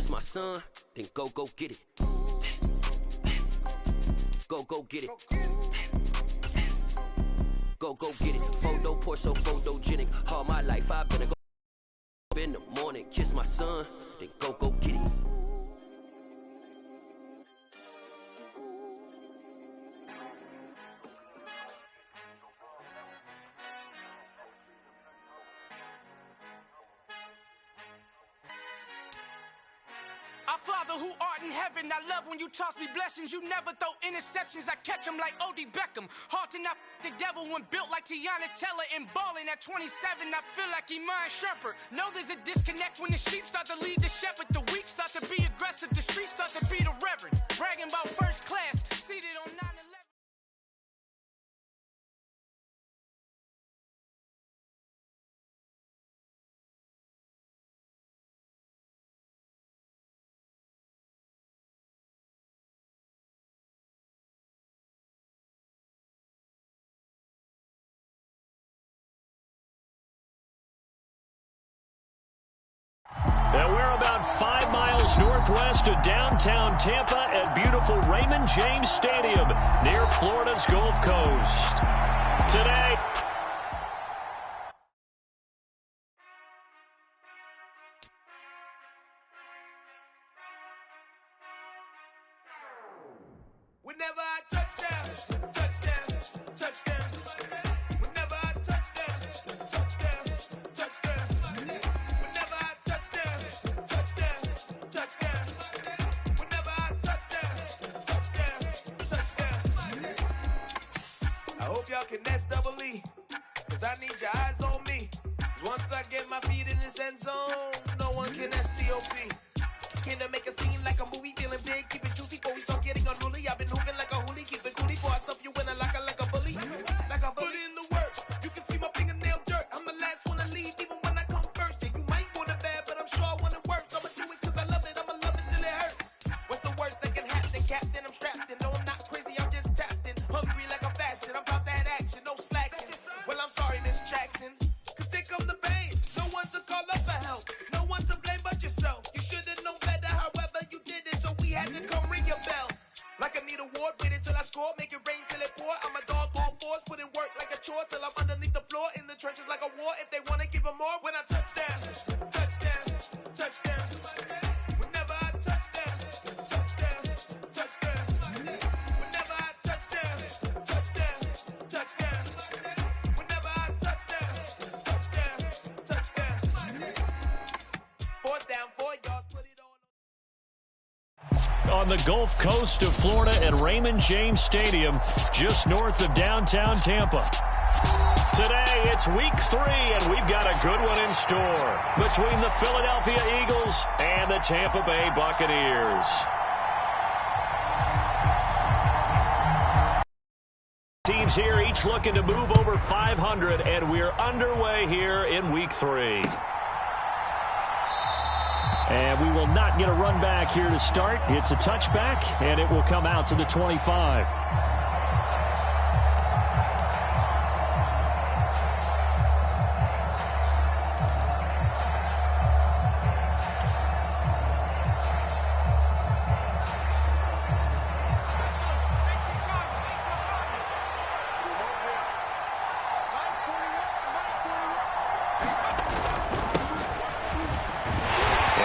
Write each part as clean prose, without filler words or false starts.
kiss my son, then go get it. Go get it. Go get it. Photo poor, so photogenic. All my life I've been a go in the morning, kiss my son, then go get it. Our Father who art in heaven, I love when you toss me blessings. You never throw interceptions, I catch them like O.D. Beckham. Halting up the devil when built like Tiana Teller. And balling at 27, I feel like Iman Shumpert. Know there's a disconnect when the sheep start to lead the shepherd. The weak start to be aggressive, the streets start to be the reverend. Bragging about first class, seated on 9/11. And we're about 5 miles northwest of downtown Tampa at beautiful Raymond James Stadium near Florida's Gulf Coast. Today, Whenever I touchdown, touchdown, touchdown. Whenever I touchdown, touchdown, touchdown. Whenever I touchdown, touchdown, touchdown. Whenever I touchdown, touchdown, touchdown. I hope y'all can S-double-E, cause I need your eyes on me. Once I get my feet in this end zone, no one can S-T-O-P. Can I make a scene like a movie, feeling big, keep it juicy before we start getting unruly. I've been hooping like a hoolie, keep it coolie before I stuff you in a locker like a bully. Like a bully. Put in the work, you can see my fingernail dirt. I'm the last one to leave, even when I come first. Yeah, you might want it bad, but I'm sure I want it worse. I'ma do it cause I love it, I'ma love it till it hurts. What's the worst that can happen, Captain? I'm strapped in, no I'm not crazy, I'm just tapped in. Hungry like a fashion, I'm about that action, no slacking. Well, I'm sorry, Miss Jackson, cause here come the pain. No one to call up for help, no one to blame but yourself. You should've known better, however you did it, so we had to come ring your bell. Like I need a ward, wait until I score, make it rain till it pour. I'm a dog on fours, put in work like a chore till I'm underneath the floor, in the trenches like a war. If they wanna give them more, when I touchdown, touchdown, touchdown. Whenever I touchdown, touchdown, touchdown. Whenever I touchdown, touchdown, touchdown. Whenever I touchdown, touchdown, touchdown. Fourth down, 4 yards, put it on the Gulf Coast of Florida at Raymond James Stadium, just north of downtown Tampa. Today, it's week 3, and we've got a good one in store between the Philadelphia Eagles and the Tampa Bay Buccaneers. Teams here each looking to move over 500, and we're underway here in week 3. And we will not get a run back here to start. It's a touchback, and it will come out to the 25.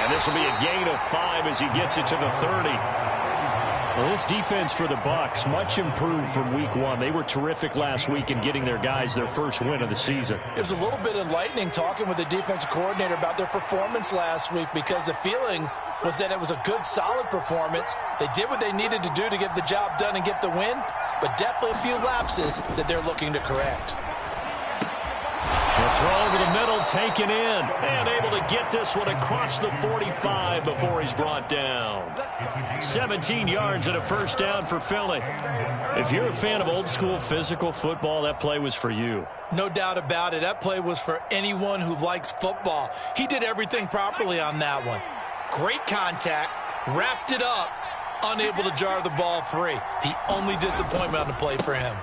This will be a gain of 5 as he gets it to the 30. Well, this defense for the Bucs, much improved from week 1. They were terrific last week in getting their guys their first win of the season. It was a little bit enlightening talking with the defensive coordinator about their performance last week, because the feeling was that it was a good, solid performance. They did what they needed to do to get the job done and get the win, but definitely a few lapses that they're looking to correct. The throw over the middle, taken in, and able to get this one across the 45 before he's brought down. 17 yards and a first down for Philly. If you're a fan of old-school physical football, that play was for you. No doubt about it. That play was for anyone who likes football. He did everything properly on that one. Great contact, wrapped it up, unable to jar the ball free. The only disappointment on the play for him.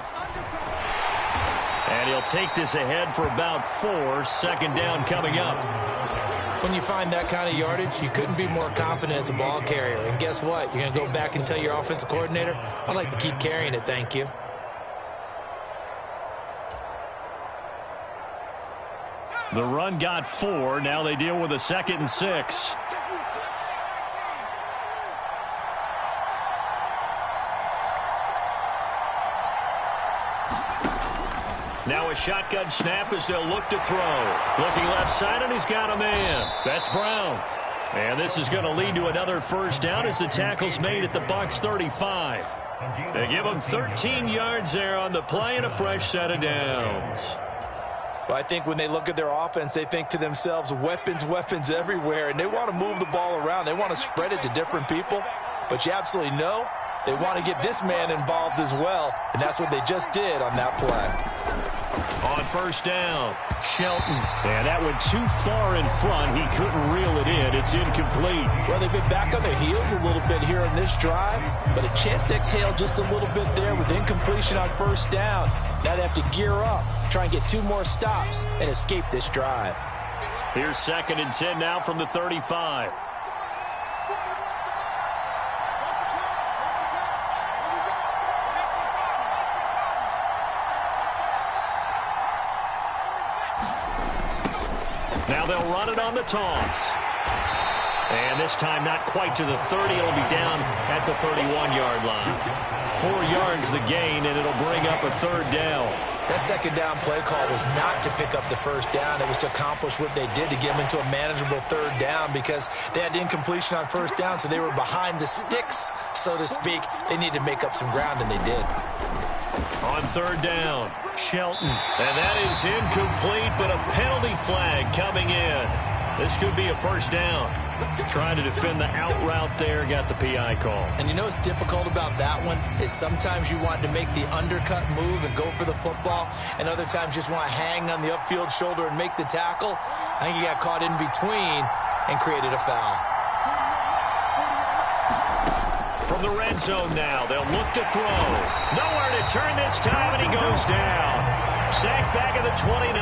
And he'll take this ahead for about 4. Second down coming up. When you find that kind of yardage, you couldn't be more confident as a ball carrier. And guess what? You're going to go back and tell your offensive coordinator, I'd like to keep carrying it, thank you. The run got 4. Now they deal with a 2nd and 6. Now a shotgun snap as they'll look to throw. Looking left side, and he's got a man. That's Brown. And this is going to lead to another first down as the tackle's made at the Bucs 35. They give them 13 yards there on the play and a fresh set of downs. Well, I think when they look at their offense, they think to themselves, weapons, weapons everywhere, and they want to move the ball around. They want to spread it to different people, but you absolutely know they want to get this man involved as well, and that's what they just did on that play. On first down, Shelton. And that went too far in front. He couldn't reel it in. It's incomplete. Well, they've been back on their heels a little bit here in this drive, but a chance to exhale just a little bit there with incompletion on first down. Now they have to gear up, try and get 2 more stops, and escape this drive. Here's 2nd and 10 now from the 35. Now they'll run it on the toss. And this time not quite to the 30. It'll be down at the 31-yard line. 4 yards the gain, and it'll bring up a 3rd down. That 2nd down play call was not to pick up the first down. It was to accomplish what they did to get them into a manageable 3rd down because they had incompletion on first down, so they were behind the sticks, so to speak. They needed to make up some ground, and they did. On 3rd down, Shelton. And that is incomplete, but a penalty flag coming in. This could be a first down. Trying to defend the out route there, got the PI call. And you know what's difficult about that one is sometimes you want to make the undercut move and go for the football, and other times just want to hang on the upfield shoulder and make the tackle. I think he got caught in between and created a foul. From the red zone now, they'll look to throw. Nowhere to turn this time, and he goes down. Sacked back at the 29.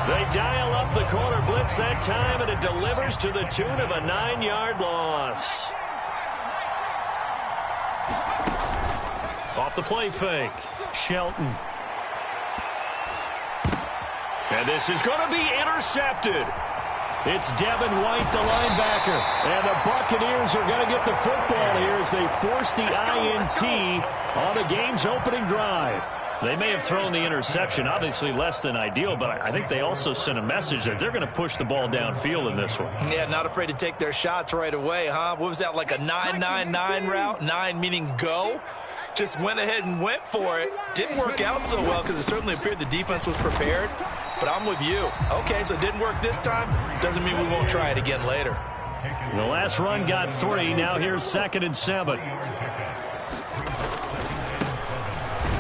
They dial up the corner blitz that time, and it delivers to the tune of a 9-yard loss. Off the play fake, Shelton. And this is going to be intercepted. It's Devin White, the linebacker. And the Buccaneers are going to get the football here as they force the INT on the game's opening drive. They may have thrown the interception, obviously less than ideal, but I think they also sent a message that they're going to push the ball downfield in this one. Yeah, not afraid to take their shots right away, huh? What was that, like a 9-9-9 route? 9 meaning go? Just went ahead and went for it. Didn't work out so well because it certainly appeared the defense was prepared. But I'm with you. Okay, so it didn't work this time. Doesn't mean we won't try it again later. The last run got 3. Now here's 2nd and 7.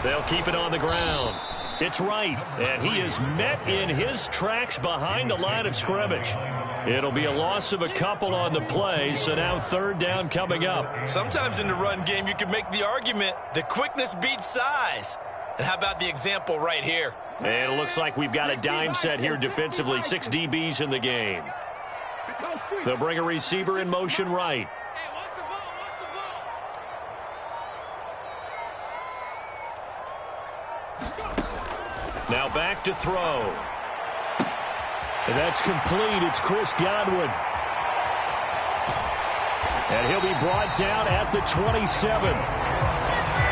They'll keep it on the ground. It's Wright, and he is met in his tracks behind the line of scrimmage. It'll be a loss of a couple on the play, so now 3rd down coming up. Sometimes in the run game, you can make the argument that quickness beats size. And how about the example right here? And it looks like we've got a dime set here defensively. 6 DBs in the game. They'll bring a receiver in motion right. Now back to throw. And that's complete. It's Chris Godwin. And he'll be brought down at the 27.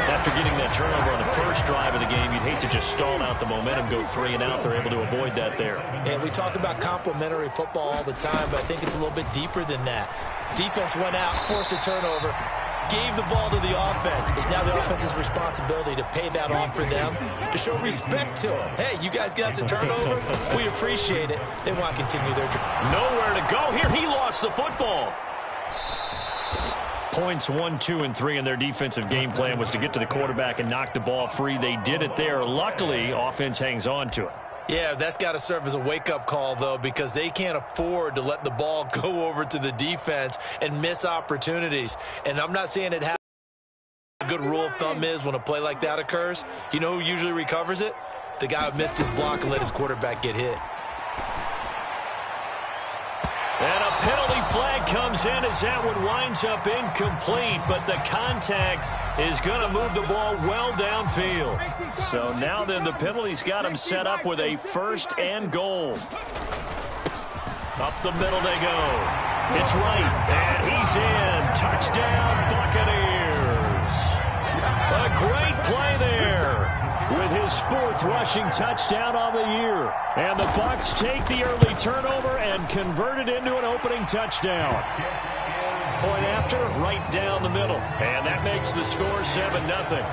After getting that turnover on the first drive of the game, you'd hate to just stall out the momentum, go 3 and out. They're able to avoid that there. And we talk about complementary football all the time, but I think it's a little bit deeper than that. Defense went out, forced a turnover, gave the ball to the offense. It's now the offense's responsibility to pay that off for them, to show respect to them. Hey, you guys got the turnover? We appreciate it. They want to continue their journey. Nowhere to go here. He lost the football. Points 1, 2, and 3 in their defensive game plan was to get to the quarterback and knock the ball free. They did it there. Luckily, offense hangs on to it. Yeah, that's got to serve as a wake-up call, though, because they can't afford to let the ball go over to the defense and miss opportunities. And I'm not saying it happens. A good rule of thumb is when a play like that occurs, you know who usually recovers it? The guy who missed his block and let his quarterback get hit. comes in as that one winds up incomplete, but the contact is going to move the ball well downfield. So now then the penalty's got him set up with a 1st and goal. Up the middle they go. It's right, and he's in. Touchdown, Buccaneers. A great play there with his 4th rushing touchdown on the year. And the Bucs take the early turnover and convert it into an opening touchdown. Point after, right down the middle. And that makes the score 7-0.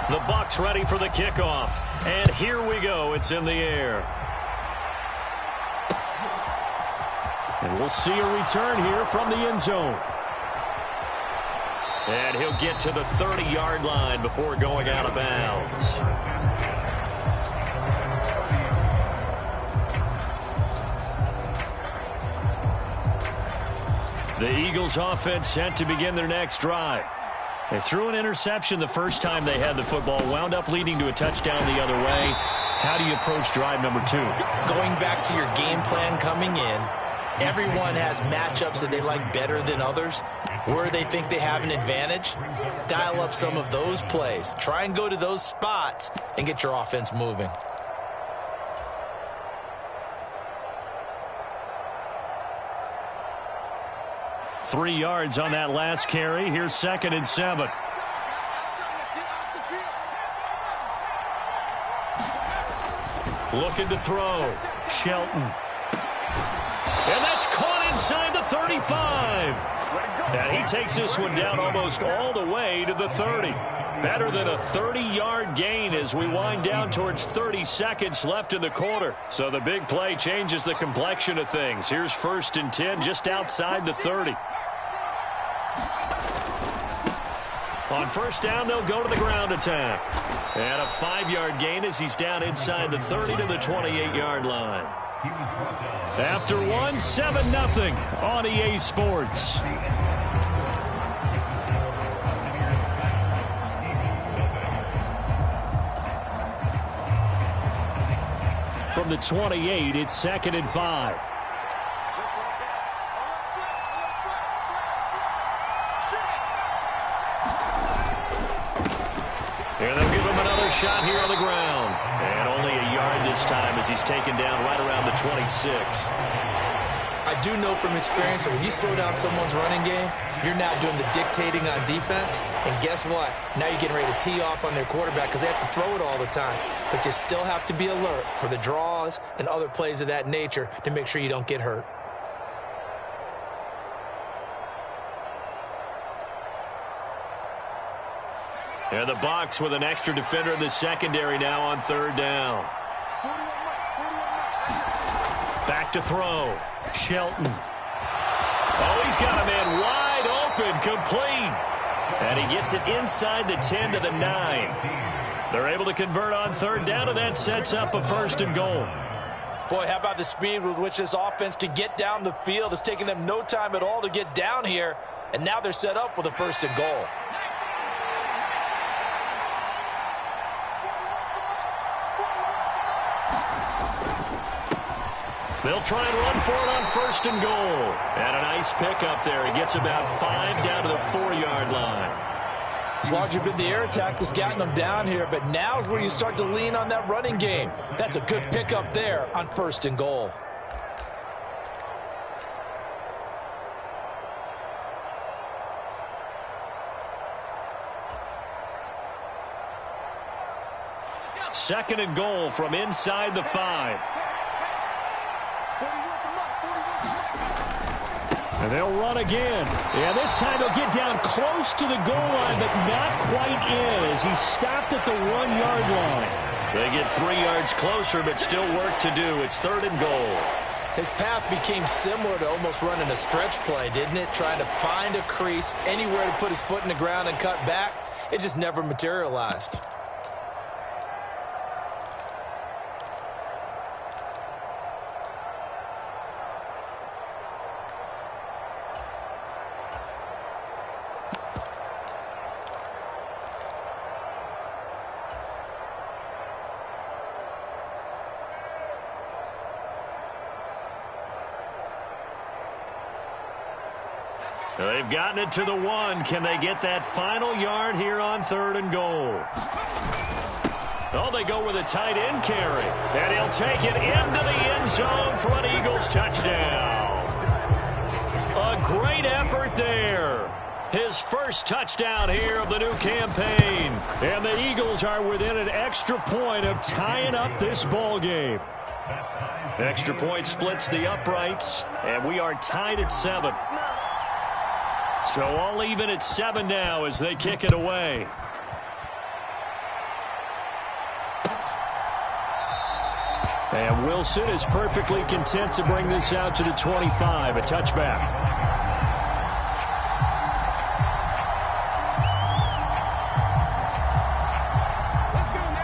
The Bucs ready for the kickoff. And here we go. It's in the air. And we'll see a return here from the end zone. And he'll get to the 30-yard line before going out of bounds. The Eagles offense set to begin their next drive. They threw an interception the first time they had the football, wound up leading to a touchdown the other way. How do you approach drive number 2? Going back to your game plan coming in, everyone has matchups that they like better than others. Where they think they have an advantage, dial up some of those plays. Try and go to those spots and get your offense moving. Three yards on that last carry. Here's 2nd and 7. Looking to throw. Shelton. And that's caught inside the 35. And he takes this one down almost all the way to the 30. Better than a 30-yard gain as we wind down towards 30 seconds left in the quarter. So the big play changes the complexion of things. Here's 1st and 10 just outside the 30. On 1st down, they'll go to the ground attack. And a 5-yard gain as he's down inside the 30 to the 28-yard line. After one, 7-0 on EA Sports. From the 28, it's 2nd and 5. And they'll give him another shot here on the ground. And only a yard this time as he's taken down right around the 26. I do know from experience that when you slow down someone's running game, you're now doing the dictating on defense. And guess what? Now you're getting ready to tee off on their quarterback because they have to throw it all the time. But you still have to be alert for the draws and other plays of that nature to make sure you don't get hurt. And the Bucs with an extra defender in the secondary now on 3rd down. Back to throw. Shelton. Oh, he's got a man wide open, complete. And he gets it inside the 10 to the 9. They're able to convert on 3rd down, and that sets up a 1st and goal. Boy, how about the speed with which this offense can get down the field? It's taking them no time at all to get down here, and now they're set up with a 1st and goal. They'll try and run for it on 1st and goal. And a nice pickup there. He gets about 5 down to the 4-yard line. It's largely been the air attack that's gotten them down here, but now is where you start to lean on that running game. That's a good pickup there on 1st and goal. Second and goal from inside the 5. And they'll run again. And this time they'll get down close to the goal line, but not quite in as he stopped at the 1-yard line. They get 3 yards closer, but still work to do. It's 3rd and goal. His path became similar to almost running a stretch play, didn't it? Trying to find a crease, anywhere to put his foot in the ground and cut back. It just never materialized. They've gotten it to the 1. Can they get that final yard here on 3rd and goal? Oh, they go with a tight end carry. And he'll take it into the end zone for an Eagles touchdown. A great effort there. His first touchdown here of the new campaign. And the Eagles are within an extra point of tying up this ball game. Extra point splits the uprights, and we are tied at 7. So all even at 7 now as they kick it away. And Wilson is perfectly content to bring this out to the 25, a touchback.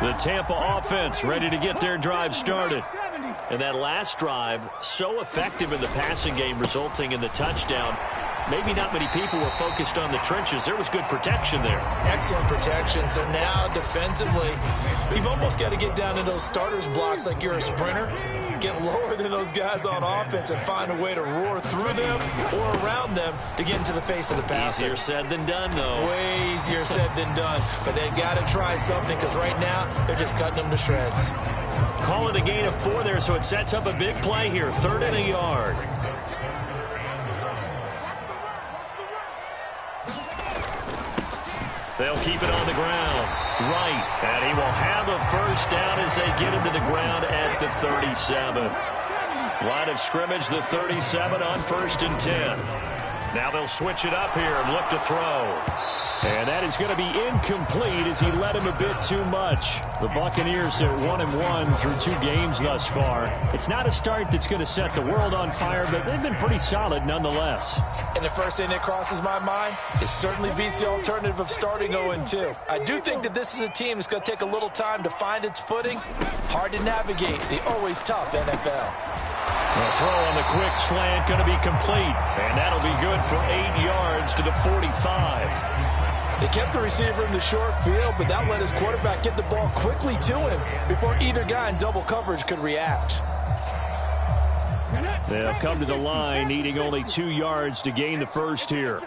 The Tampa offense ready to get their drive started. And that last drive, so effective in the passing game, resulting in the touchdown. Maybe not many people were focused on the trenches. There was good protection there. Excellent protection. So now defensively, you've almost got to get down to those starters blocks like you're a sprinter. Get lower than those guys on offense and find a way to roar through them or around them to get into the face of the passer. Easier said than done, though. Way easier said than done. But they've got to try something because right now they're just cutting them to shreds. Call it a gain of 4 there, so it sets up a big play here. 3rd and a yard. They'll keep it on the ground. Right. And he will have a first down as they get him to the ground at the 37. Line of scrimmage, the 37 on 1st and 10. Now they'll switch it up here and look to throw. And that is going to be incomplete as he led him a bit too much. The Buccaneers at 1-1 through 2 games thus far. It's not a start that's going to set the world on fire, but they've been pretty solid nonetheless. And the first thing that crosses my mind, it certainly beats the alternative of starting 0-2. I do think that this is a team that's going to take a little time to find its footing. Hard to navigate the always tough NFL. The throw on the quick slant going to be complete. And that'll be good for 8 yards to the 45. They kept the receiver in the short field, but that let his quarterback get the ball quickly to him before either guy in double coverage could react. They'll come to the line, needing only 2 yards to gain the first here.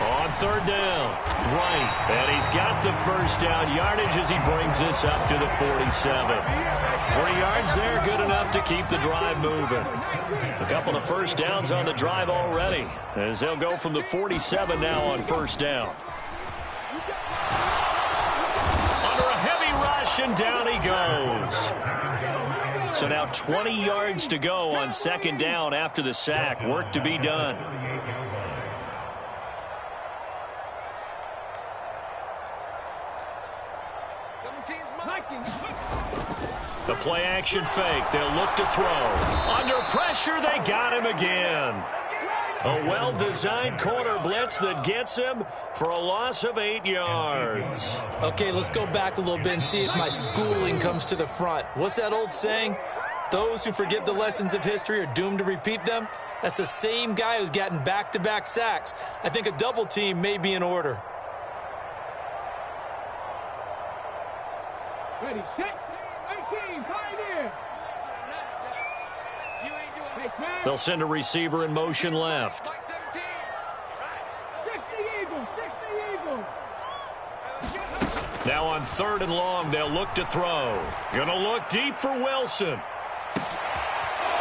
On 3rd down, right, and he's got the first down yardage as he brings this up to the 47. 3 yards there, good enough to keep the drive moving. A couple of first downs on the drive already, as they'll go from the 47 now on 1st down. Under a heavy rush, and down he goes. So now 20 yards to go on 2nd down after the sack. Work to be done. The play action fake. They'll look to throw. Under pressure, they got him again. A well-designed corner blitz that gets him for a loss of 8 yards. Okay, let's go back a little bit and see if my schooling comes to the front. What's that old saying? Those who forget the lessons of history are doomed to repeat them. That's the same guy who's gotten back-to-back sacks. I think a double team may be in order. Ready, set, 18, pioneer. They'll send a receiver in motion left. 60 Eagles, 60 Eagles. Now on 3rd and long, they'll look to throw. Gonna look deep for Wilson.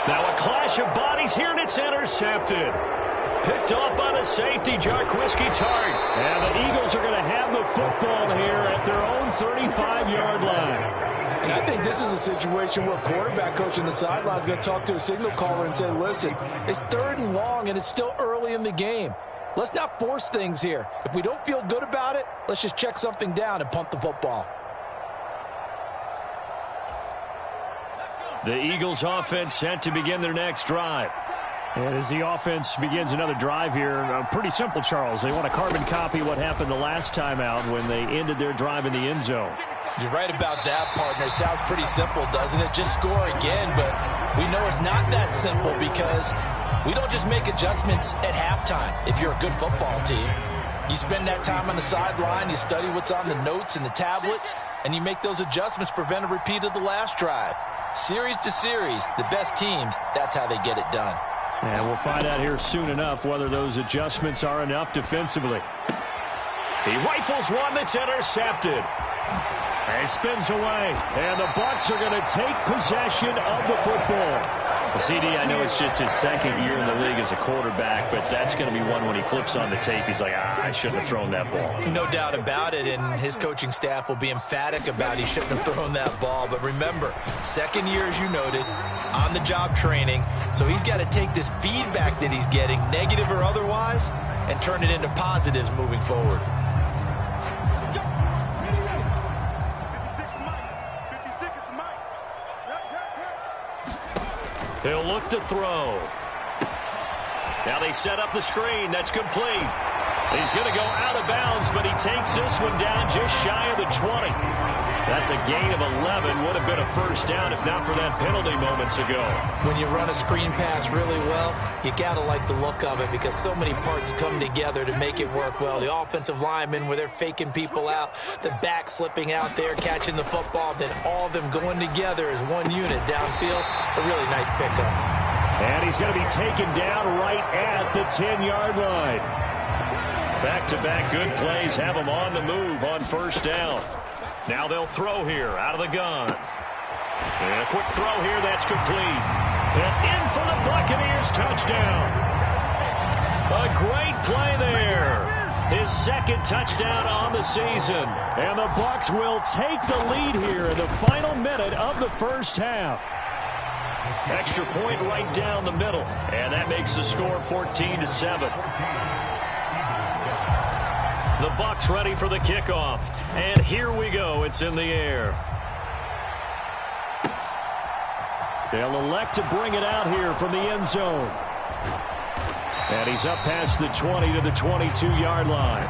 Now a clash of bodies here, and it's intercepted. Picked off by the safety, Jarquiski Tart. And the Eagles are going to have the football here at their own 35-yard line. And I think this is a situation where quarterback coach on the sideline is going to talk to a signal caller and say, listen, it's 3rd and long, and it's still early in the game. Let's not force things here. If we don't feel good about it, let's just check something down and punt the football. The Eagles offense set to begin their next drive. And as the offense begins another drive here, pretty simple, Charles. They want to carbon copy what happened the last time out when they ended their drive in the end zone. You're right about that, partner. Sounds pretty simple, doesn't it? Just score again, but we know it's not that simple because we don't just make adjustments at halftime if you're a good football team. You spend that time on the sideline, you study what's on the notes and the tablets, and you make those adjustments, prevent a repeat of the last drive. Series to series, the best teams, that's how they get it done. And we'll find out here soon enough whether those adjustments are enough defensively. He rifles one that's intercepted. And spins away. And the Bucs are going to take possession of the football. CD, I know it's just his second year in the league as a quarterback, but that's going to be one when he flips on the tape. He's like, I shouldn't have thrown that ball. No doubt about it, and his coaching staff will be emphatic about he shouldn't have thrown that ball. But remember, second year, as you noted, on-the-job training. So he's got to take this feedback that he's getting, negative or otherwise, and turn it into positives moving forward. He'll look to throw. Now they set up the screen. That's complete. He's going to go out of bounds, but he takes this one down just shy of the 20. That's a gain of 11. Would have been a first down if not for that penalty moments ago. When you run a screen pass really well, you got to like the look of it because so many parts come together to make it work well. The offensive linemen where they're faking people out, the back slipping out there, catching the football, then all of them going together as one unit downfield. A really nice pickup. And he's going to be taken down right at the 10-yard line. Back-to-back good plays have him on the move on first down. Now they'll throw here out of the gun. And a quick throw here that's complete. And in for the Buccaneers touchdown. A great play there. His second touchdown on the season. And the Bucs will take the lead here in the final minute of the first half. Extra point right down the middle. And that makes the score 14-7. The Bucs ready for the kickoff. And here we go. It's in the air. They'll elect to bring it out here from the end zone. And he's up past the 20 to the 22-yard line.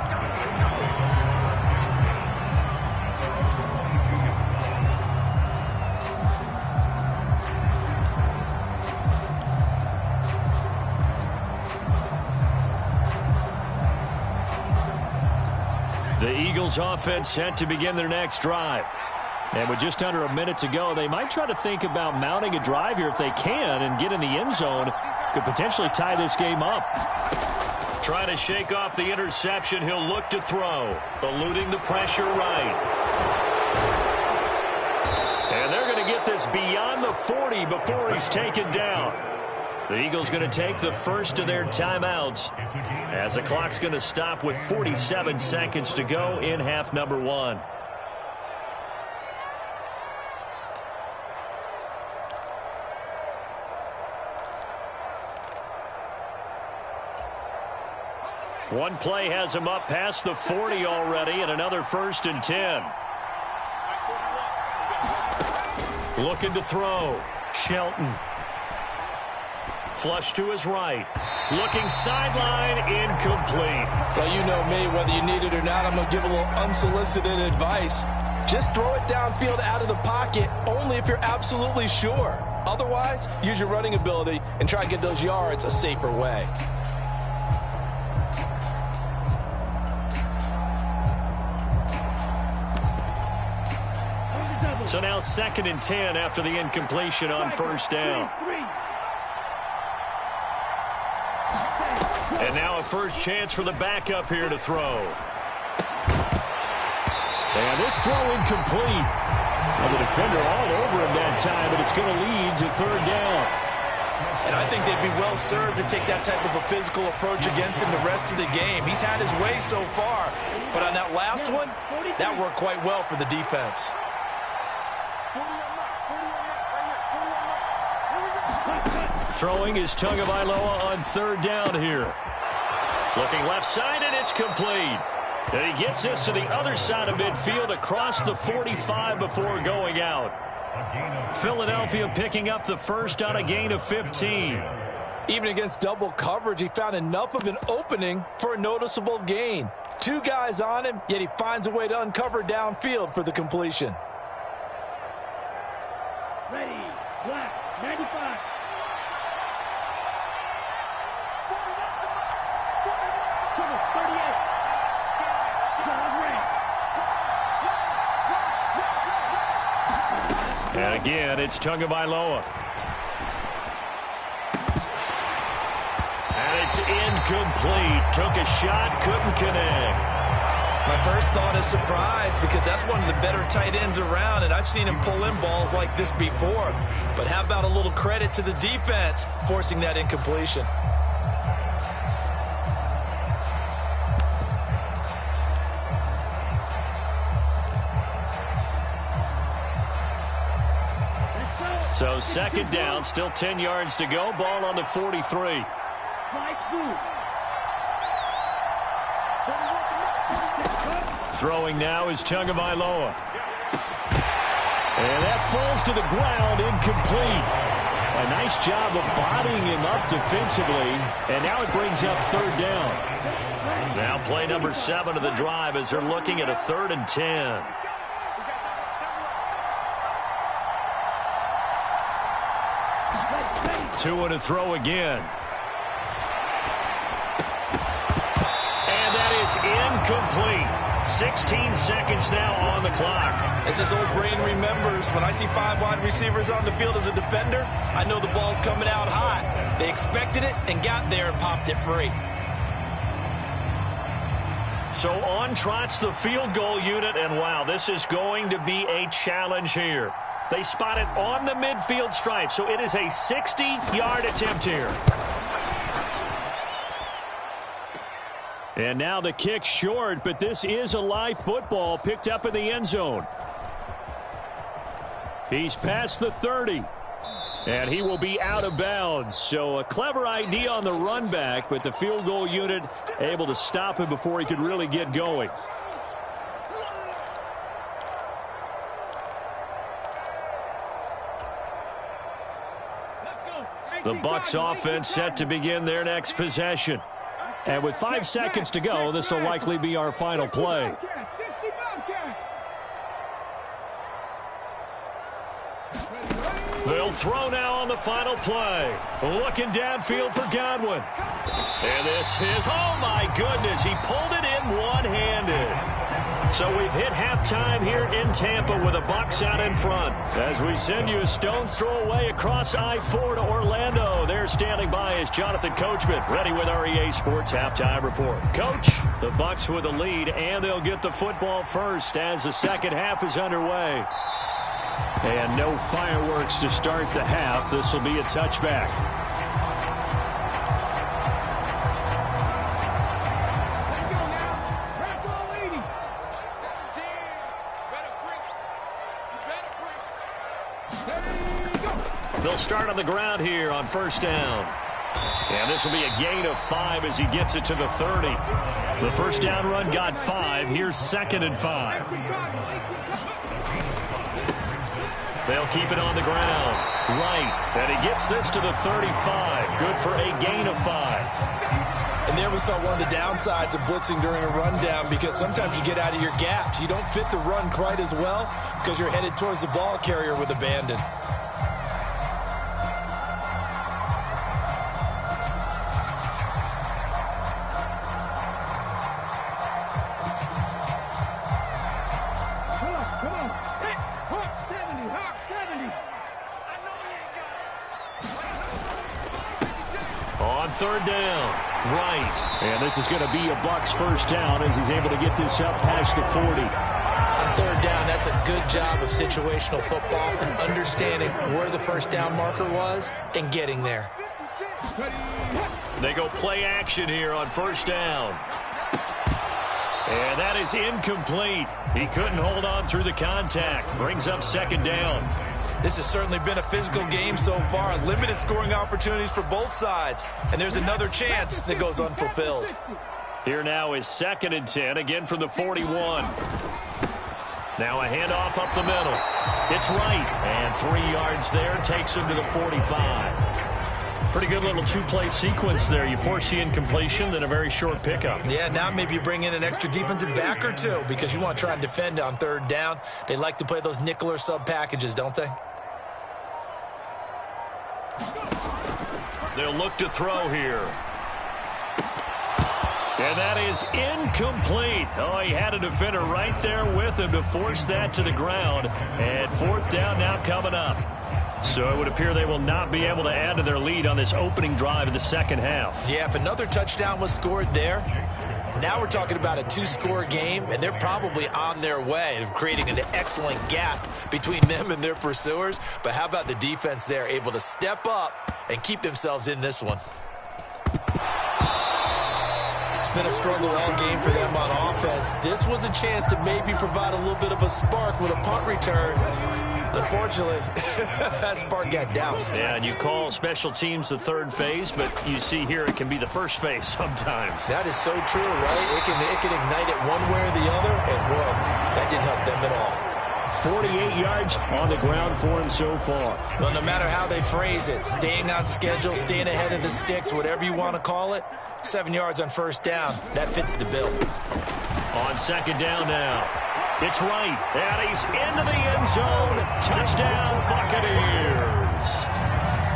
The Eagles offense set to begin their next drive. And with just under a minute to go, they might try to think about mounting a drive here if they can and get in the end zone. Could potentially tie this game up. Trying to shake off the interception. He'll look to throw. Eluding the pressure right. And they're going to get this beyond the 40 before he's taken down. The Eagles going to take the first of their timeouts as the clock's going to stop with 47 seconds to go in half number one. One play has him up past the 40 already, and another 1st and 10. Looking to throw. Shelton. Flush to his right. Looking sideline, incomplete. Well, you know me, whether you need it or not, I'm going to give a little unsolicited advice. Just throw it downfield out of the pocket, only if you're absolutely sure. Otherwise, use your running ability and try to get those yards a safer way. So now 2nd and 10 after the incompletion on first down. And now a first chance for the backup here to throw. And this throw incomplete. Well, the defender all over him that time, but it's going to lead to 3rd down. And I think they'd be well served to take that type of a physical approach against him the rest of the game. He's had his way so far, but on that last one, that worked quite well for the defense. Throwing is Tagovailoa on 3rd down here. Looking left side, and it's complete. And he gets this to the other side of midfield across the 45 before going out. Philadelphia picking up the first on a gain of 15. Even against double coverage, he found enough of an opening for a noticeable gain. 2 guys on him, yet he finds a way to uncover downfield for the completion. Ready, black, 95. And again, it's Tagovailoa. And it's incomplete. Took a shot, couldn't connect. My first thought is surprise because that's one of the better tight ends around, and I've seen him pull in balls like this before. But how about a little credit to the defense forcing that incompletion? So second down, still 10 yards to go. Ball on the 43. Throwing now is Tagovailoa. And that falls to the ground, incomplete. A nice job of bodying him up defensively. And now it brings up third down. Now play number 7 of the drive as they're looking at a 3rd and 10. Two and a throw again. And that is incomplete. 16 seconds now on the clock. As his old brain remembers, when I see 5 wide receivers on the field as a defender, I know the ball's coming out hot. They expected it and got there and popped it free. So on trots the field goal unit, and wow, this is going to be a challenge here. They spot it on the midfield stripe, so it is a 60-yard attempt here. And now the kick short, but this is a live football picked up in the end zone. He's past the 30, and he will be out of bounds. So a clever idea on the run back, but the field goal unit able to stop him before he could really get going. The Bucs offense set to begin their next possession. And with 5 seconds to go, this will likely be our final play. They'll throw now on the final play. Looking downfield for Godwin. And this is, oh my goodness, he pulled it in one-handed. So we've hit halftime here in Tampa with the Bucs out in front. As we send you a stone's throw away across I-4 to Orlando. There standing by is Jonathan Coachman, ready with our EA Sports Halftime Report. Coach, the Bucs with a lead, and they'll get the football first as the second half is underway. And no fireworks to start the half. This will be a touchback. They'll start on the ground here on first down. And this will be a gain of 5 as he gets it to the 30. The first down run got 5. Here's 2nd and 5. They'll keep it on the ground. Right. And he gets this to the 35. Good for a gain of 5. And there we saw one of the downsides of blitzing during a rundown, because sometimes you get out of your gaps. You don't fit the run quite as well because you're headed towards the ball carrier with abandon. Third down. Right. And this is going to be a Bucs first down as he's able to get this up past the 40. On third down, that's a good job of situational football and understanding where the first down marker was and getting there. They go play action here on first down. And that is incomplete. He couldn't hold on through the contact. Brings up second down. This has certainly been a physical game so far. Limited scoring opportunities for both sides. And there's another chance that goes unfulfilled. Here now is 2nd and 10, again from the 41. Now a handoff up the middle. It's right. And 3 yards there. Takes him to the 45. Pretty good little two-play sequence there. You force the incompletion, then a very short pickup. Yeah, now maybe you bring in an extra defensive back or two because you want to try and defend on third down. They like to play those nickel or sub packages, don't they? They'll look to throw here. And that is incomplete. Oh, he had a defender right there with him to force that to the ground. And 4th down now coming up. So it would appear they will not be able to add to their lead on this opening drive of the second half. Yeah, if another touchdown was scored there, now we're talking about a two-score game, and they're probably on their way of creating an excellent gap between them and their pursuers. But how about the defense there, able to step up and keep themselves in this one? It's been a struggle all game for them on offense. This was a chance to maybe provide a little bit of a spark with a punt return. Unfortunately, that spark got doused. Yeah, and you call special teams the third phase, but you see here it can be the first phase sometimes. That is so true, right? It can ignite it one way or the other, and boy, that didn't help them at all. 48 yards on the ground for him so far. Well, no matter how they phrase it, staying on schedule, staying ahead of the sticks, whatever you want to call it, 7 yards on first down, that fits the bill. On second down now. It's right, and he's into the end zone. Touchdown, Buccaneers.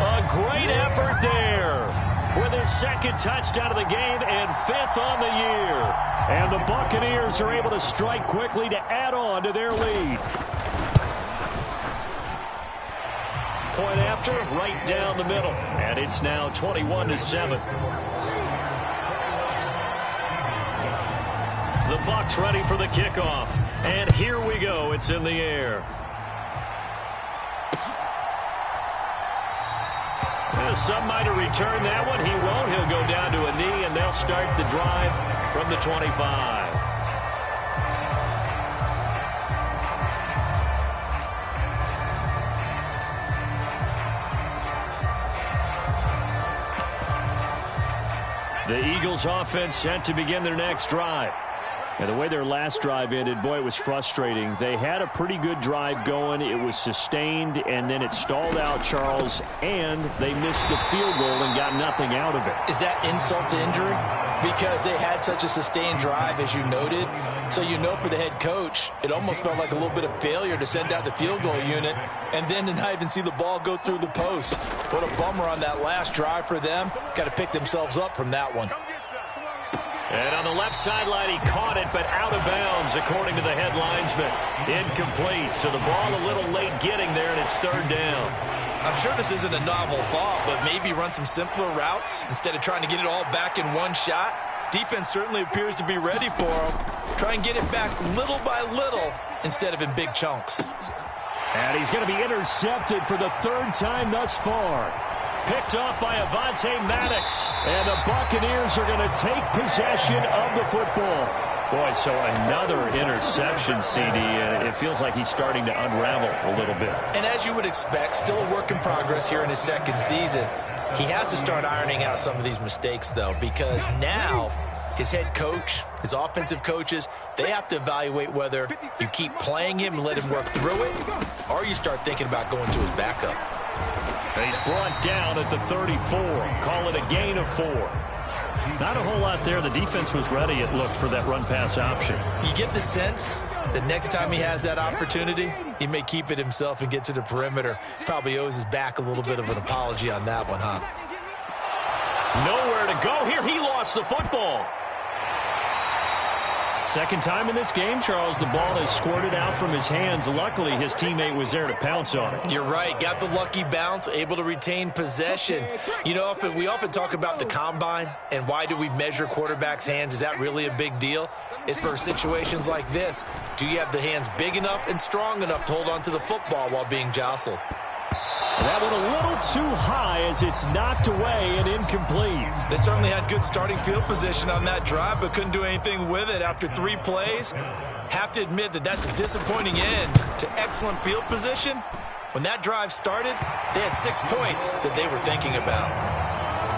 A great effort there with his second touchdown of the game and fifth on the year. And the Buccaneers are able to strike quickly to add on to their lead. Point after, right down the middle. And it's now 21-7. The Bucs ready for the kickoff. And here we go. It's in the air. Some might have returned that one. He won't. He'll go down to a knee, and they'll start the drive from the 25. The Eagles offense set to begin their next drive. And the way their last drive ended, boy, it was frustrating. They had a pretty good drive going. It was sustained, and then it stalled out, Charles, and they missed the field goal and got nothing out of it. Is that insult to injury? Because they had such a sustained drive, as you noted. So you know for the head coach, it almost felt like a little bit of failure to send out the field goal unit and then to not even see the ball go through the post. What a bummer on that last drive for them. Got to pick themselves up from that one. And on the left sideline, he caught it, but out of bounds, according to the head linesman. Incomplete, so the ball a little late getting there, and it's third down. I'm sure this isn't a novel thought, but maybe run some simpler routes instead of trying to get it all back in one shot. Defense certainly appears to be ready for him. Try and get it back little by little instead of in big chunks. And he's going to be intercepted for the third time thus far. Picked off by Avonte Maddox. And the Buccaneers are going to take possession of the football. Boy, so another interception, CD. It feels like he's starting to unravel a little bit. And as you would expect, still a work in progress here in his second season. He has to start ironing out some of these mistakes, though, because now his head coach, his offensive coaches, they have to evaluate whether you keep playing him and let him work through it, or you start thinking about going to his backup. He's brought down at the 34. Call it a gain of 4. Not a whole lot there. The defense was ready, it looked, for that run-pass option. You get the sense that next time he has that opportunity, he may keep it himself and get to the perimeter. Probably owes his back a little bit of an apology on that one, huh? Nowhere to go here. He lost the football. Second time in this game, Charles, the ball has squirted out from his hands. Luckily, his teammate was there to pounce on it. You're right. Got the lucky bounce, able to retain possession. You know, we often talk about the combine and why do we measure quarterbacks' hands. Is that really a big deal? It's for situations like this. Do you have the hands big enough and strong enough to hold on to the football while being jostled? That one a little too high as it's knocked away and incomplete. They certainly had good starting field position on that drive, but couldn't do anything with it after 3 plays. Have to admit that that's a disappointing end to excellent field position. When that drive started, they had 6 points that they were thinking about.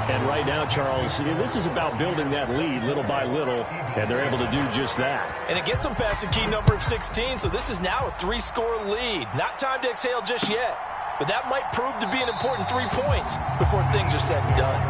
And right now, Charles, this is about building that lead little by little, and they're able to do just that. And it gets them past the key number of 16, so this is now a 3-score lead. Not time to exhale just yet. But that might prove to be an important 3 points before things are said and done.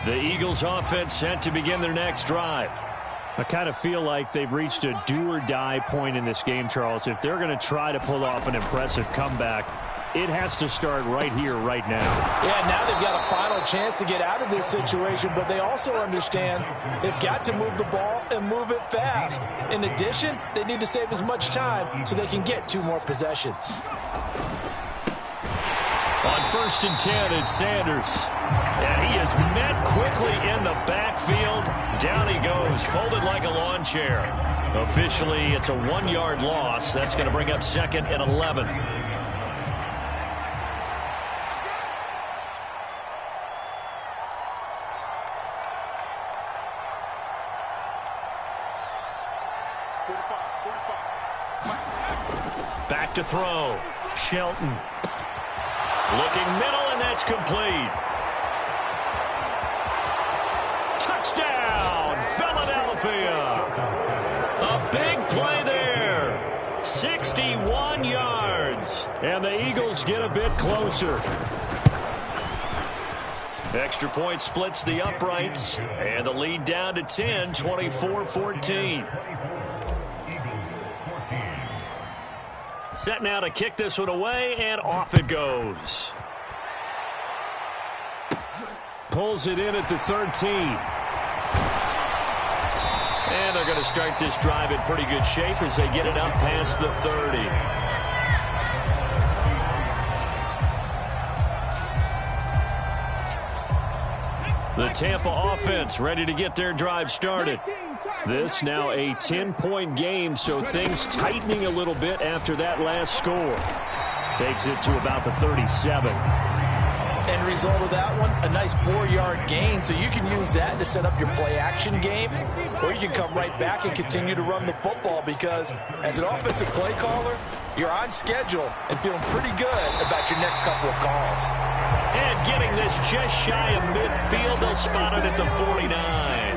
The Eagles offense set to begin their next drive. I kind of feel like they've reached a do-or-die point in this game, Charles. If they're going to try to pull off an impressive comeback, it has to start right here, right now. Yeah, now they've got a final chance to get out of this situation, but they also understand they've got to move the ball and move it fast. In addition, they need to save as much time so they can get 2 more possessions. On 1st and 10, it's Sanders. And he is met quickly in the backfield. Down he goes, folded like a lawn chair. Officially, it's a 1-yard loss. That's going to bring up 2nd and 11. Back to throw. Shelton. Looking middle, and that's complete. Touchdown, Philadelphia. A big play there. 61 yards. And the Eagles get a bit closer. Extra point splits the uprights. And the lead down to 10, 24-14. Set now to kick this one away, and off it goes. Pulls it in at the 13. And they're going to start this drive in pretty good shape as they get it up past the 30. The Tampa offense ready to get their drive started. This now a 10-point game, so things tightening a little bit after that last score. Takes it to about the 37. End result of that one, a nice 4-yard gain, so you can use that to set up your play-action game, or you can come right back and continue to run the football because as an offensive play caller, you're on schedule and feeling pretty good about your next couple of calls. And getting this just shy of midfield, they'll spot it at the 49.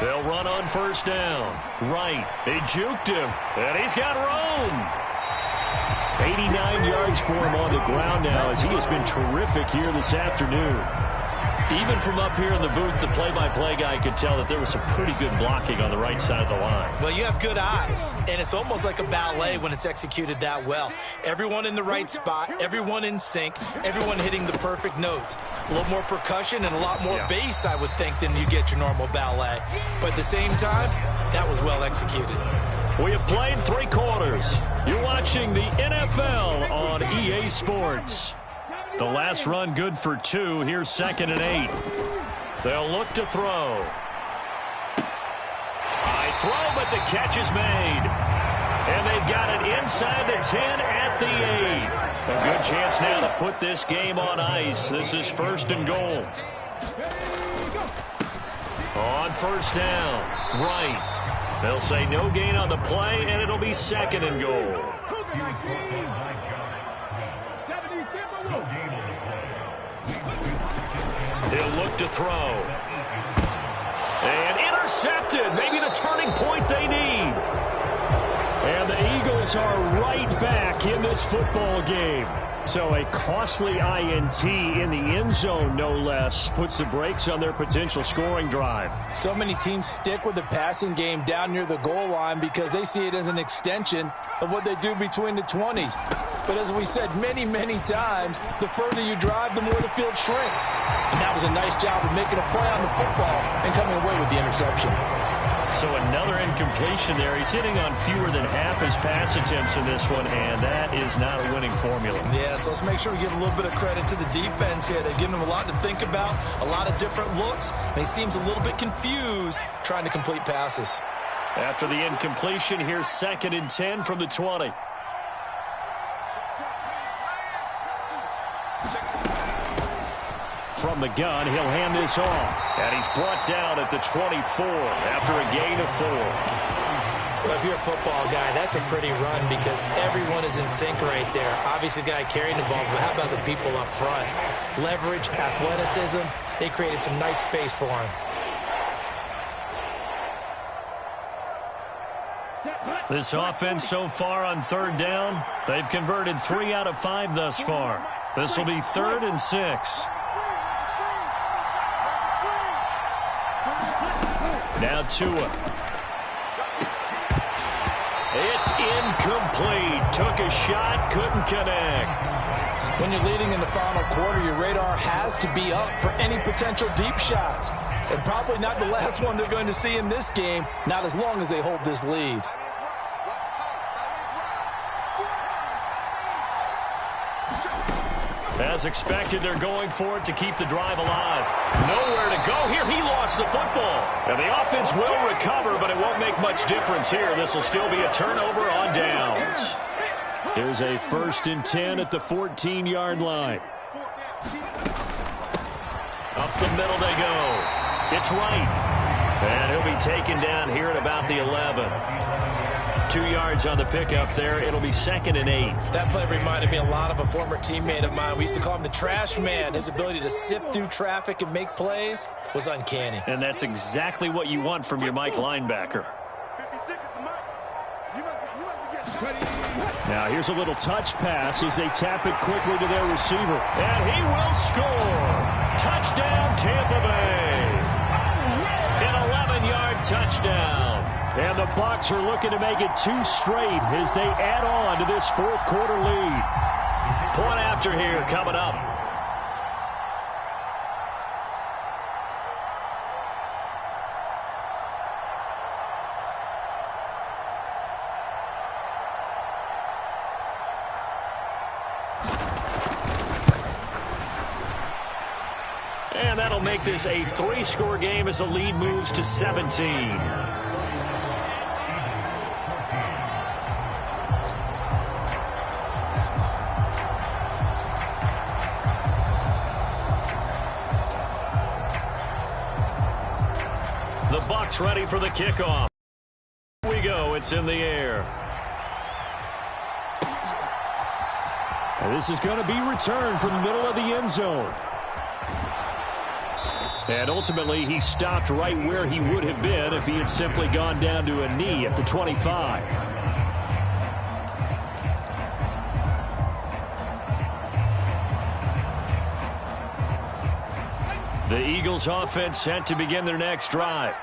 They'll run on 1st down. Right. They juked him. And he's got room. 89 yards for him on the ground now as he has been terrific here this afternoon. Even from up here in the booth, the play-by-play guy could tell that there was some pretty good blocking on the right side of the line. Well, you have good eyes, and it's almost like a ballet when it's executed that well. Everyone in the right spot, everyone in sync, everyone hitting the perfect notes. A little more percussion and a lot more bass, I would think, than you get your normal ballet. But at the same time, that was well executed. We have played 3 quarters. You're watching the NFL on EA Sports. The last run good for 2. Here's 2nd and 8. They'll look to throw. High throw, but the catch is made. And they've got it inside the 10 at the 8. A good chance now to put this game on ice. This is 1st and goal. On 1st down. Right. They'll say no gain on the play, and it'll be 2nd and goal. He'll look to throw. And intercepted. Maybe the turning point they need. And the Eagles are right back in this football game. So a costly INT in the end zone, no less, puts the brakes on their potential scoring drive. So many teams stick with the passing game down near the goal line because they see it as an extension of what they do between the 20s. But as we said many, many times, the further you drive, the more the field shrinks. And that was a nice job of making a play on the football and coming away with the interception. So another incompletion there. He's hitting on fewer than half his pass attempts in this one, and that is not a winning formula. Yeah, so let's make sure we give a little bit of credit to the defense here. They've given him a lot to think about, a lot of different looks, and he seems a little bit confused trying to complete passes. After the incompletion, here's 2nd and 10 from the 20. From the gun, he'll hand this off. And he's brought down at the 24 after a gain of 4. Well, if you're a football guy, that's a pretty run because everyone is in sync right there. Obviously, the guy carrying the ball, but how about the people up front? Leverage, athleticism, they created some nice space for him. This offense so far on 3rd down, they've converted 3 out of 5 thus far. This will be 3rd and 6. Now Tua. It's incomplete. Took a shot, couldn't connect. When you're leading in the final quarter, your radar has to be up for any potential deep shots. And probably not the last one they're going to see in this game, not as long as they hold this lead. As expected, they're going for it to keep the drive alive. Nowhere to go here. He lost the football. And the offense will recover, but it won't make much difference here. This will still be a turnover on downs. Here's a 1st and 10 at the 14-yard line. Up the middle they go. It's right. And he'll be taken down here at about the 11. 2 yards on the pickup there. It'll be 2nd and 8. That play reminded me a lot of a former teammate of mine. We used to call him the trash man. His ability to sift through traffic and make plays was uncanny. And that's exactly what you want from your Mike linebacker. Now here's a little touch pass as they tap it quickly to their receiver. And he will score. Touchdown, Tampa Bay. An 11-yard touchdown. And the Bucs are looking to make it 2 straight as they add on to this 4th quarter lead. Point after here coming up. And that'll make this a 3-score game as the lead moves to 17. The Bucs ready for the kickoff. Here we go. It's in the air. And this is going to be returned from the middle of the end zone. And ultimately, he stopped right where he would have been if he had simply gone down to a knee at the 25. The Eagles offense set to begin their next drive.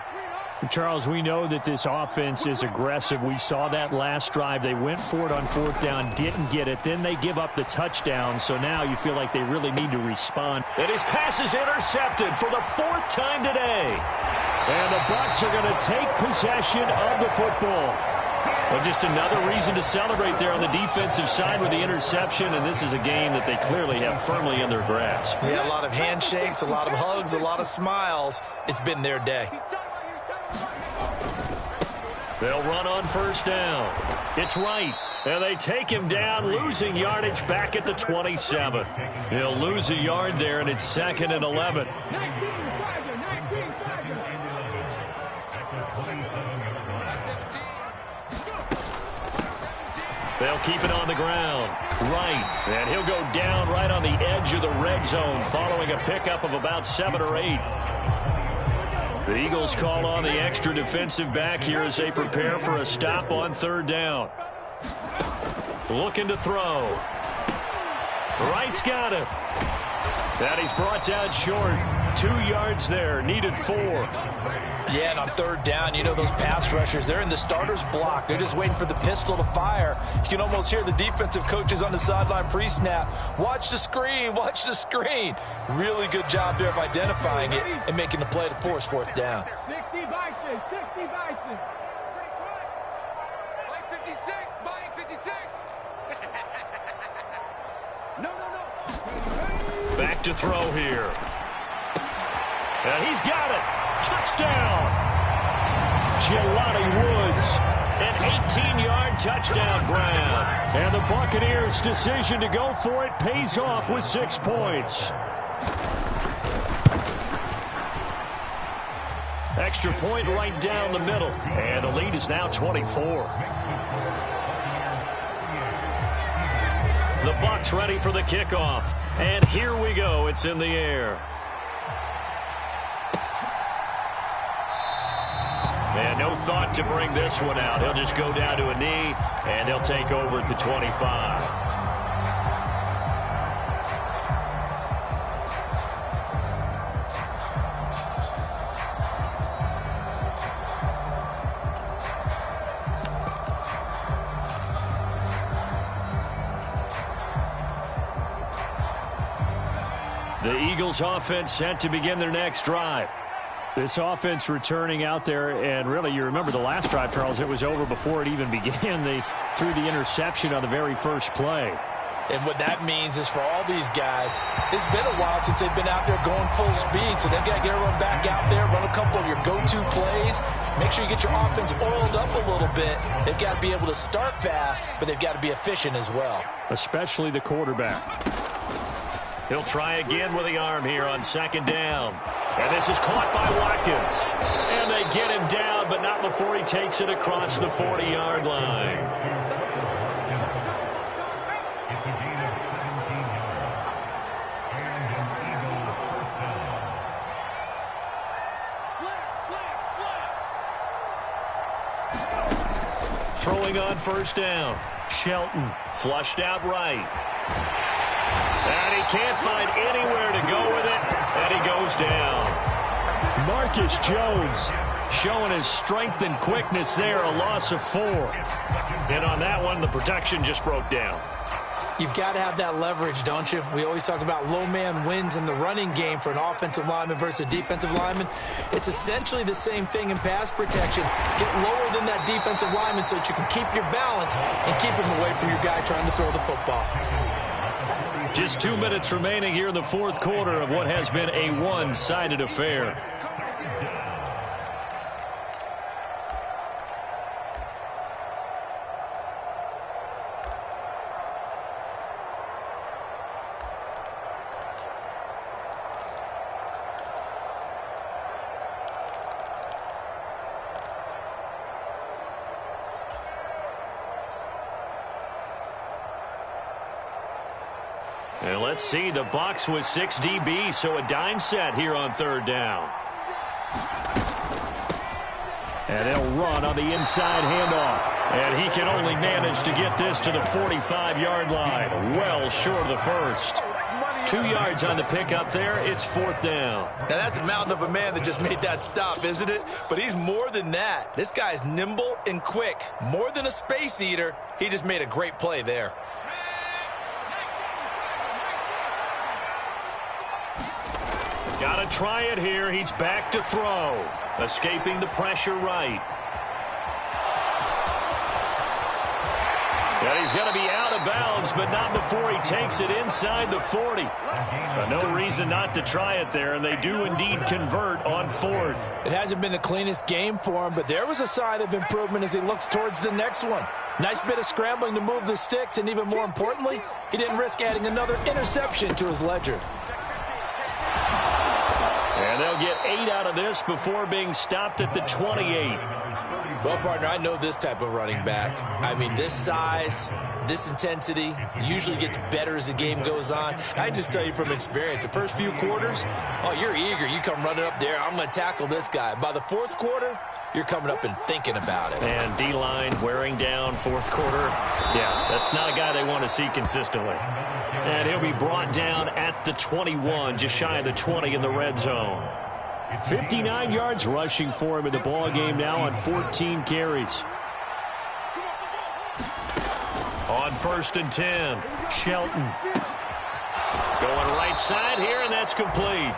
Charles, we know that this offense is aggressive. We saw that last drive. They went for it on 4th down, didn't get it. Then they give up the touchdown. So now you feel like they really need to respond. And his pass is intercepted for the 4th time today. And the Bucs are going to take possession of the football. Well, just another reason to celebrate there on the defensive side with the interception. And this is a game that they clearly have firmly in their grasp. Yeah, a lot of handshakes, a lot of hugs, a lot of smiles. It's been their day. They'll run on 1st down. It's right. And they take him down, losing yardage back at the 27. He'll lose a yard there, and it's 2nd and 11. They'll keep it on the ground. Right. And he'll go down right on the edge of the red zone following a pickup of about 7 or 8. The Eagles call on the extra defensive back here as they prepare for a stop on 3rd down. Looking to throw. Wright's got him. And he's brought down short. 2 yards there. Needed 4. Yeah, and on 3rd down, you know those pass rushers, they're in the starter's block. They're just waiting for the pistol to fire. You can almost hear the defensive coaches on the sideline pre-snap. Watch the screen, watch the screen. Really good job there of identifying it and making the play to force 4th down. 60 Bison, 60 Bison. Mike 56, Mike 56. No. Back to throw here. And he's got it. Touchdown. Jelani Woods. An 18-yard touchdown grab. And the Buccaneers' decision to go for it pays off with 6 points. Extra point right down the middle. And the lead is now 24. The Bucs ready for the kickoff. And here we go. It's in the air. And no thought to bring this one out. He'll just go down to a knee, and he'll take over at the 25. The Eagles offense set to begin their next drive. This offense returning out there, and really, you remember the last drive, Charles, it was over before it even began. They threw the interception on the very first play. And what that means is for all these guys, it's been a while since they've been out there going full speed, so they've got to get everyone back out there, run a couple of your go-to plays, make sure you get your offense oiled up a little bit. They've got to be able to start fast, but they've got to be efficient as well. Especially the quarterback. He'll try again with the arm here on second down. And this is caught by Watkins. And they get him down, but not before he takes it across the 40-yard line. Throwing on first down. Shelton flushed out right. And he can't find anywhere to go with it. And he goes down. Marcus Jones showing his strength and quickness there. A loss of 4. And on that one, the protection just broke down. You've got to have that leverage, don't you? We always talk about low man wins in the running game for an offensive lineman versus a defensive lineman. It's essentially the same thing in pass protection. Get lower than that defensive lineman so that you can keep your balance and keep him away from your guy trying to throw the football. Just 2 minutes remaining here in the fourth quarter of what has been a one-sided affair. And let's see, the box was 6 DB, so a dime set here on third down. And they'll run on the inside handoff. And he can only manage to get this to the 45-yard line. Well short of the first. 2 yards on the pickup there. It's fourth down. Now, that's a mountain of a man that just made that stop, isn't it? But he's more than that. This guy's nimble and quick. More than a space eater. He just made a great play there. Got to try it here. He's back to throw. Escaping the pressure right. And he's going to be out of bounds, but not before he takes it inside the 40. No reason not to try it there, and they do indeed convert on fourth. It hasn't been the cleanest game for him, but there was a sign of improvement as he looks towards the next one. Nice bit of scrambling to move the sticks, and even more importantly, he didn't risk adding another interception to his ledger. And they'll get 8 out of this before being stopped at the 28. Well, partner, I know this type of running back. I mean, this size, this intensity usually gets better as the game goes on. I just tell you from experience, the first few quarters, oh, you're eager. You come running up there, I'm going to tackle this guy. By the fourth quarter, you're coming up and thinking about it. And D-line wearing down fourth quarter. Yeah, that's not a guy they want to see consistently. And he'll be brought down at the 21, just shy of the 20 in the red zone. 59 yards rushing for him in the ball game now on 14 carries. On first and 10, Shelton. Going right side here, and that's complete.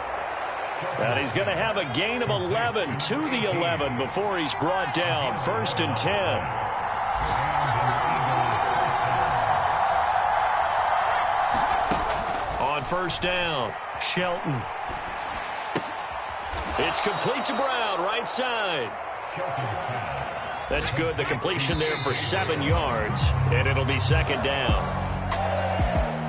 And he's going to have a gain of 11 to the 11 before he's brought down. First and 10. On first down, Shelton. It's complete to Brown, right side. That's good. The completion there for 7 yards, and it'll be second down.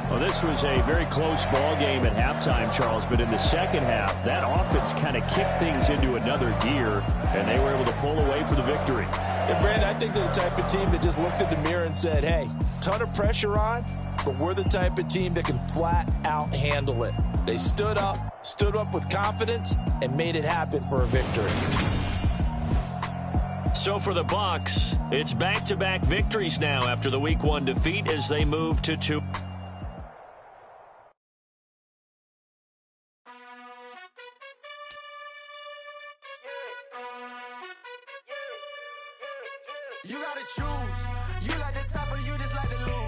Well, this was a very close ball game at halftime, Charles, but in the second half, that offense kind of kicked things into another gear, and they were able to pull away for the victory. And, Brandon, I think they're the type of team that just looked in the mirror and said, hey, ton of pressure on, but we're the type of team that can flat out handle it. They stood up with confidence, and made it happen for a victory. So for the Bucs, it's back-to-back victories now after the Week 1 defeat as they move to 2. You gotta choose. You like the top or you just like to lose.